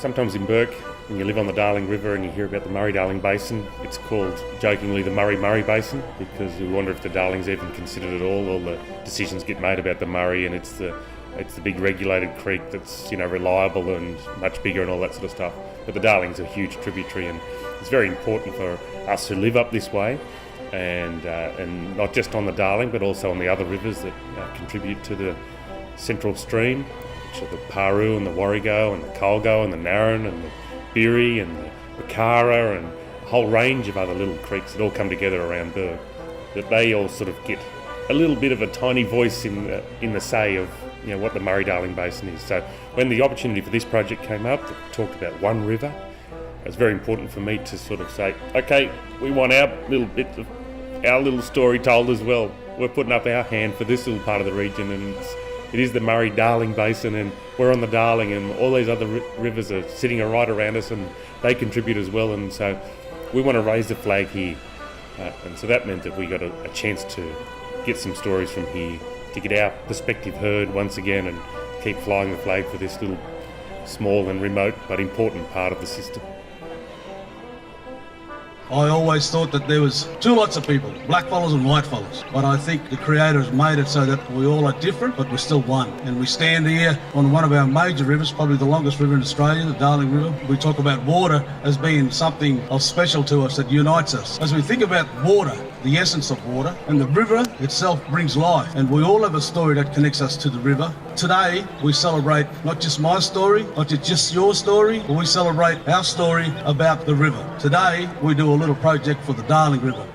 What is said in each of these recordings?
Sometimes in Bourke, when you live on the Darling River and you hear about the Murray-Darling Basin, it's called jokingly the Murray-Murray Basin, because you wonder if the Darling's even considered at all the decisions get made about the Murray, and it's the big regulated creek that's, reliable and much bigger and all that sort of stuff. But the Darling's a huge tributary, and it's very important for us who live up this way, and not just on the Darling, but also on the other rivers that contribute to the central stream, which are the Paru and the Warrego and the Colgo and the Narran and the Beery and the Cara and a whole range of other little creeks that all come together around Bourke, that they all sort of get a little bit of a tiny voice in the say of what the Murray-Darling Basin is. So when the opportunity for this project came up, that talked about one river, it was very important for me to sort of say, okay, we want our little bit of our little story told as well. We're putting up our hand for this little part of the region, and it is the Murray-Darling Basin, and we're on the Darling, and all these other rivers are sitting right around us, and they contribute as well, and so we want to raise the flag here. And so that meant that we got a chance to get some stories from here, to get our perspective heard once again, and keep flying the flag for this little small and remote but important part of the system. I always thought that there was two lots of people, black fellas and white fellas. But I think the creators made it so that we all are different, but we're still one. And we stand here on one of our major rivers, probably the longest river in Australia, the Darling River. We talk about water as being something of special to us that unites us. As we think about water, the essence of water, and the river itself brings life. And we all have a story that connects us to the river. Today, we celebrate not just my story, not just your story, but we celebrate our story about the river. Today, we do a little project for the Darling River.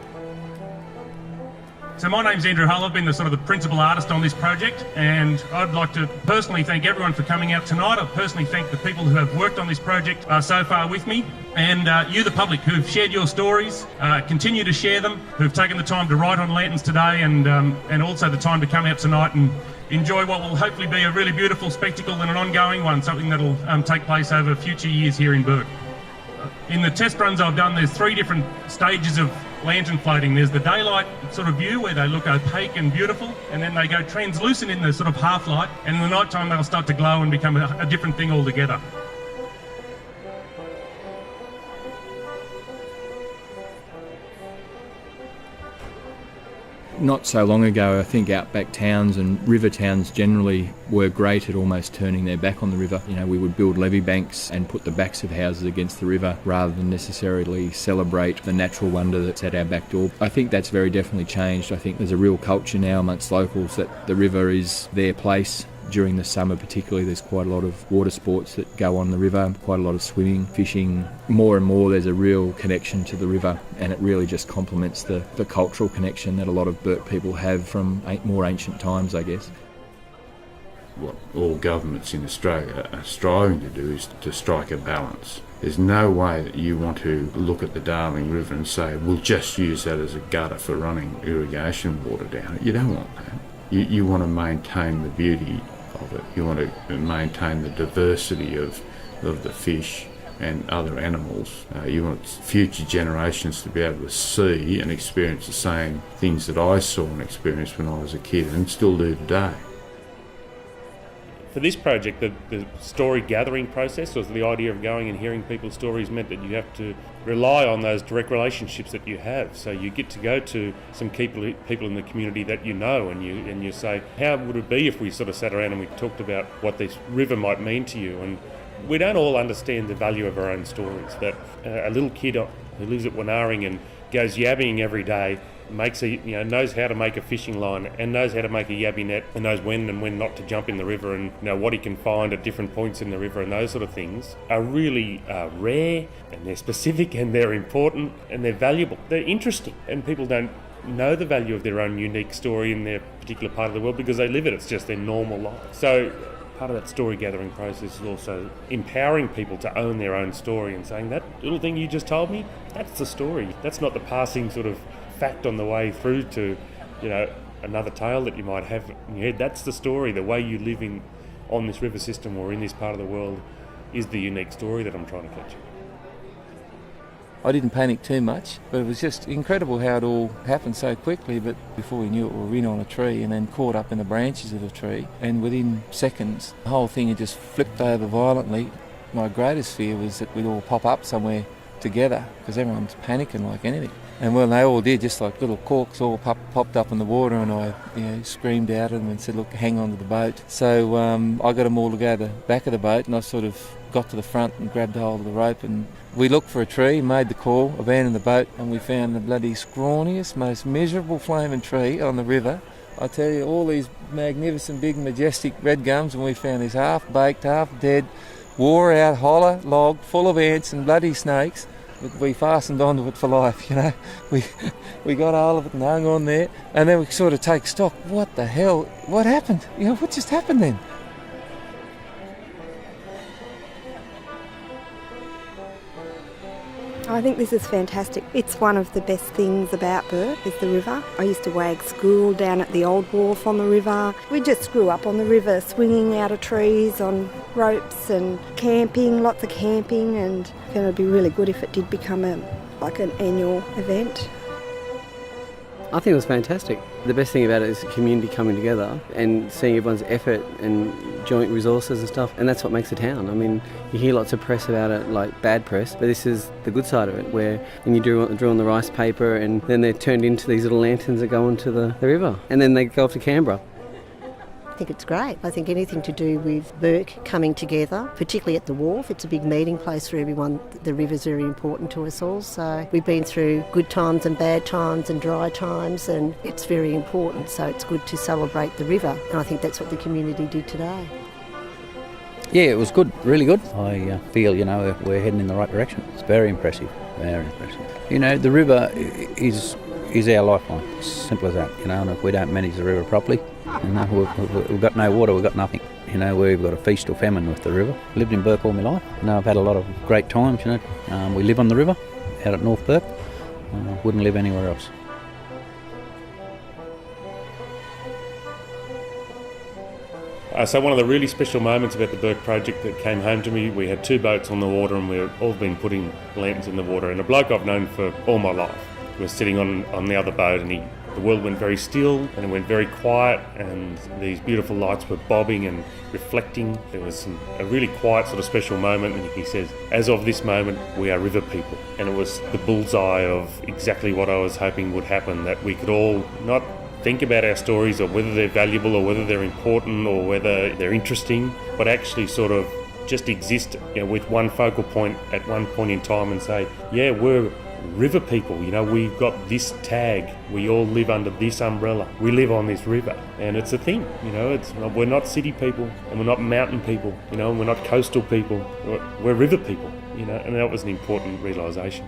So my name's Andrew Hull. I've been the principal artist on this project, and I'd like to personally thank everyone for coming out tonight. I personally thank the people who have worked on this project so far with me, and you, the public, who've shared your stories, continue to share them, who've taken the time to write on lanterns today, and also the time to come out tonight and enjoy what will hopefully be a really beautiful spectacle and an ongoing one, something that'll take place over future years here in Bourke. In the test runs I've done, there's 3 different stages of lantern floating. There's the daylight view where they look opaque and beautiful, and then they go translucent in the half light, and in the night time they'll start to glow and become a different thing altogether. Not so long ago, I think outback towns and river towns generally were great at almost turning their back on the river. We would build levee banks and put the backs of houses against the river rather than necessarily celebrate the natural wonder that's at our back door. I think that's very definitely changed. I think there's a real culture now amongst locals that the river is their place. During the summer particularly, there's quite a lot of water sports that go on the river, quite a lot of swimming, fishing. More and more there's a real connection to the river, and it really just complements the cultural connection that a lot of Bourke people have from more ancient times, I guess. What all governments in Australia are striving to do is to strike a balance. There's no way that you want to look at the Darling River and say, we'll just use that as a gutter for running irrigation water down it. You don't want that. You want to maintain the beauty of it. You want to maintain the diversity of the fish and other animals. You want future generations to be able to see and experience the same things that I saw and experienced when I was a kid and still do today. For this project, the story gathering process, or the idea of going and hearing people's stories, meant that you have to rely on those direct relationships that you have. So you get to go to some people in the community that you know, and you say, how would it be if we sat around and we talked about what this river might mean to you? And we don't all understand the value of our own stories. That a little kid who lives at Wanaring and goes yabbing every day knows how to make a fishing line and knows how to make a yabby net and knows when and when not to jump in the river, and what he can find at different points in the river, and those sort of things are really rare, and they're specific, and they're important, and they're valuable. They're interesting, and people don't know the value of their own unique story in their particular part of the world because they live it. It's just their normal life. So part of that story gathering process is also empowering people to own their own story and saying, that little thing you just told me, that's the story. That's not the passing fact on the way through to, another tale that you might have in your head. That's the story. The way you live on this river system or in this part of the world is the unique story that I'm trying to capture. I didn't panic too much, but it was just incredible how it all happened so quickly. But before we knew it, we were in on a tree and then caught up in the branches of a tree, and within seconds the whole thing had just flipped over violently. My greatest fear was that we'd all pop up somewhere together because everyone's panicking like anything. And well, they all did, just like little corks all popped up in the water, and I screamed out at them and said, look, hang on to the boat. So I got them all to go to the back of the boat, and I sort of got to the front and grabbed hold of the rope, and we looked for a tree, made the call, abandoned the boat, and we found the bloody scrawniest, most miserable flaming tree on the river. I tell you, all these magnificent, big, majestic red gums, and we found this half-baked, half-dead, wore-out holler log full of ants and bloody snakes. We fastened onto it for life, We got hold of it and hung on there, and then we sort of take stock. What the hell? What happened? What just happened then? I think this is fantastic. It's one of the best things about Bourke is the river. I used to wag school down at the old wharf on the river. We just grew up on the river, swinging out of trees on ropes and camping, lots of camping, and it would be really good if it did become like an annual event. I think it was fantastic. The best thing about it is the community coming together and seeing everyone's effort and joint resources and stuff, and that's what makes a town. I mean, you hear lots of press about it, like bad press, but this is the good side of it, where when you drew on the rice paper and then they're turned into these little lanterns that go into the river, and then they go off to Canberra. I think it's great. I think anything to do with Bourke coming together, particularly at the wharf, it's a big meeting place for everyone. The river's very important to us all, so we've been through good times and bad times and dry times, and it's very important, so it's good to celebrate the river, and I think that's what the community did today. Yeah, it was good, really good. I feel, we're heading in the right direction. It's very impressive, very impressive. The river is our lifeline, simple as that, and if we don't manage the river properly, we've got no water, we've got nothing. We've got a feast or famine with the river. Lived in Bourke all my life. I've had a lot of great times, we live on the river, out at North Bourke. Wouldn't live anywhere else. So one of the really special moments about the Bourke project that came home to me, we had 2 boats on the water and we've all been putting lanterns in the water, and a bloke I've known for all my life was sitting on the other boat, and the world went very still and it went very quiet, and these beautiful lights were bobbing and reflecting. There was a really quiet sort of special moment, and he says, as of this moment we are river people. And it was the bullseye of exactly what I was hoping would happen, that we could all not think about our stories or whether they're valuable or whether they're important or whether they're interesting, but actually sort of just exist with one focal point at one point in time and say, yeah, we're river people, we've got this tag, we all live under this umbrella, we live on this river, and it's a thing, we're not city people and we're not mountain people, and we're not coastal people, we're river people, and that was an important realisation.